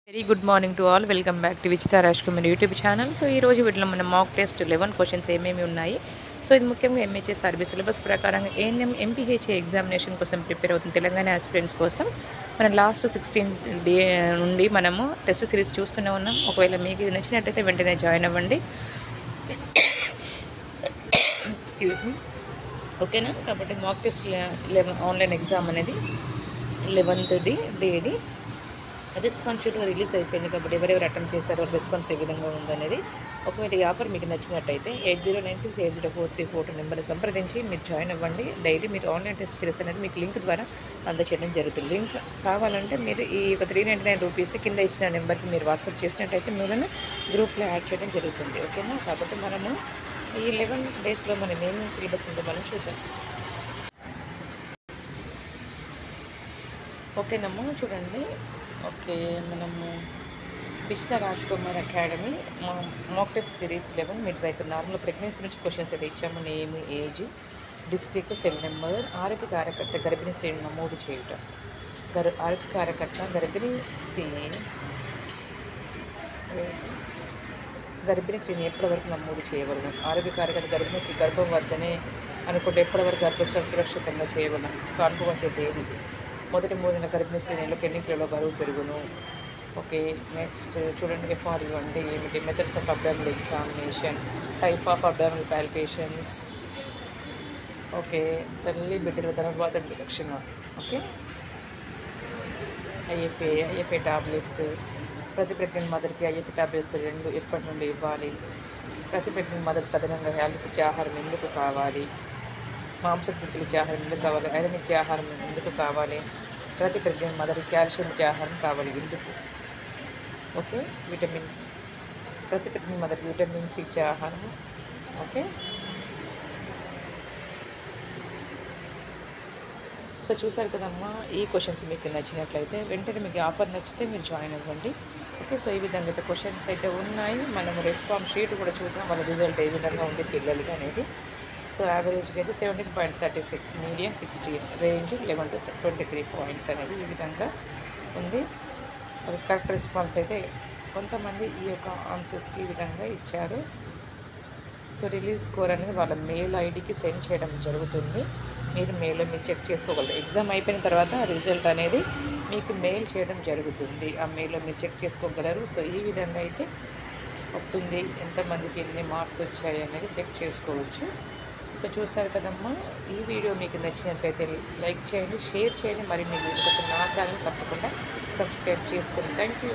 Very good morning to all. Welcome back to Vichita Raj Kumar YouTube channel. So ఈ రోజు వీటిలో మన మాక్ టెస్ట్ 11 క్వశ్చన్స్ ఏమేమి ఉన్నాయి. సో ఇది ముఖ్యంగా ఎంహెచ్ఏ సర్వీస్ సిలబస్ ప్రకారంగా ఏఎన్ఎం ఎంపీహెచ్ఏ ఎగ్జామినేషన్ కోసం ప్రిపేర్ అవుతుంది తెలంగాణ ఆస్పిరెంట్స్ కోసం. మనం లాస్ట్ 16 డే నుండి మనము టెస్ట్ సిరీస్ చూస్తూనే ఉన్నాం. ఒకవేళ మీకు ఇది నచ్చినట్టయితే వెంటనే జాయిన్ అవ్వండి. Excuse me. ఓకేనా? కాబట్టి మాక్ టెస్ట్ 11 ఆన్లైన్ ఎగ్జామ్ అనేది 11th డేది రెస్పాన్స్ షీట్గా రిలీజ్ అయిపోయింది. కాబట్టి ఎవరెవరు అటెంప్ట్ చేశారో రెస్పాన్స్ ఏ విధంగా ఉందనేది. ఒకవేళ ఈ ఆఫర్ మీకు నచ్చినట్టయితే 8096804342 నెంబర్ని సంప్రదించి మీరు జాయిన్ అవ్వండి. డైలీ మీరు ఆన్లైన్ టెస్ట్ సిరీస్ అనేది మీకు లింక్ ద్వారా అందచేయడం జరుగుతుంది. లింక్ కావాలంటే మీరు ఈ ఒక 399 రూపీస్ కింద ఇచ్చిన నెంబర్కి మీరు వాట్సాప్ చేసినట్టయితే మిమ్మల్ని గ్రూప్లో యాడ్ చేయడం జరుగుతుంది. ఓకేనా? కాబట్టి మనము ఈ 11 డేస్లో మనం ఏమేమి సిలబస్ ఉందో మనం చూద్దాం. ఓకేనమ్మా, చూడండి. ఓకే, మనము Vichita Raj Kumar academy mock test series 11 midwife normal pregnancy నుంచి క్వశ్చన్స్ అయితే ఇచ్చాము. Name, age, district, cell number, ఆరోగ్య కార్యకర్త గర్భిణీ స్త్రీని నమోదు చేయుట. ఆరోగ్య కార్యకర్త గర్భిణీ స్త్రీని ఎప్పటి వరకు నమోదు చేయవలను? ఆరోగ్య కార్యకర్త గర్భిణీ స్త్రీ గర్భం వద్దనే అనుకుంటే ఎప్పటి వరకు గర్భస్థం సురక్షితంగా చేయవలను? కాన్పు వంచే తేదీ. మొదటి 3 నెలల గర్భిణీ స్త్రీ నెలలో ఎన్ని కిలోల బరువు పెరుగును? ఓకే, నెక్స్ట్ చూడండి. ఎఫ్ఆర్యూ అంటే ఏమిటి? Methods of abdominal examination, type of abdominal palpations. Okay, తల్లి బిడ్డల తర్వాత విలక్షణ. Okay, IFA tablets. ప్రతి ప్రెగ్నెంట్ మదర్కి ఐఎఫ్ఏ టాబ్లెట్స్ 2 ఎప్పటి నుండి ఇవ్వాలి? ప్రతి ప్రెగ్నెంట్ మదర్స్ అదనంగా హ్యాల్స్ ఇచ్చే ఆహారం ఎందుకు కావాలి? మాంసకృతులు ఇచ్చే ఆహారం ఎందుకు కావాలి? ఐరన్ ఇచ్చే ఆహారం ఎందుకు కావాలి? ప్రతి ప్రెగ్నెంట్ మదర్ కాల్షియం ఇచ్చే ఆహారం కావాలి ఎందుకు? Okay, vitamins. ప్రతి ప్రెగ్నెంట్ మదర్ విటమిన్స్ ఇచ్చే ఆహారం. ఓకే, సో చూసారు కదమ్మా. ఈ క్వశ్చన్స్ మీకు నచ్చినట్లయితే వెంటనే మీకు ఆఫర్ నచ్చితే మీరు జాయిన్ అవ్వండి. ఓకే, సో ఈ విధంగా అయితే క్వశ్చన్స్ అయితే ఉన్నాయి. మనము రెస్పాన్స్ షీట్ కూడా చూద్దాం, వాళ్ళ రిజల్ట్ ఏ విధంగా ఉంది పిల్లలకి అనేది. సో యావరేజ్గా అయితే 17.36, మీడియం 16, రేంజ్ 11 to 23 పాయింట్స్ అనేది ఈ విధంగా ఉంది. అది కరెక్ట్ రెస్పాన్స్ అయితే కొంతమంది ఈ యొక్క ఆన్సర్స్కి ఈ విధంగా ఇచ్చారు. సో రిలీజ్ స్కోర్ అనేది వాళ్ళ మెయిల్ ఐడికి సెండ్ చేయడం జరుగుతుంది. మీరు మెయిల్లో మీరు చెక్ చేసుకోగలరు. ఎగ్జామ్ అయిపోయిన తర్వాత రిజల్ట్ అనేది మీకు మెయిల్ చేయడం జరుగుతుంది. ఆ మెయిల్లో మీరు చెక్ చేసుకోగలరు. సో ఈ విధంగా అయితే వస్తుంది. ఎంతమందికి ఎన్ని మార్క్స్ వచ్చాయి అనేది చెక్ చేసుకోవచ్చు. సో చూసారు కదమ్మా. ఈ వీడియో మీకు నచ్చినట్లయితే లైక్ చేయండి, షేర్ చేయండి. మరిన్ని వీడియో కోసం నా ఛానల్ తప్పకుండా సబ్స్క్రైబ్ చేసుకోండి. Thank you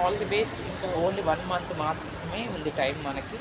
all the best. ఇంకా ఓన్లీ 1 month మాత్రమే ఉంది టైం మనకి.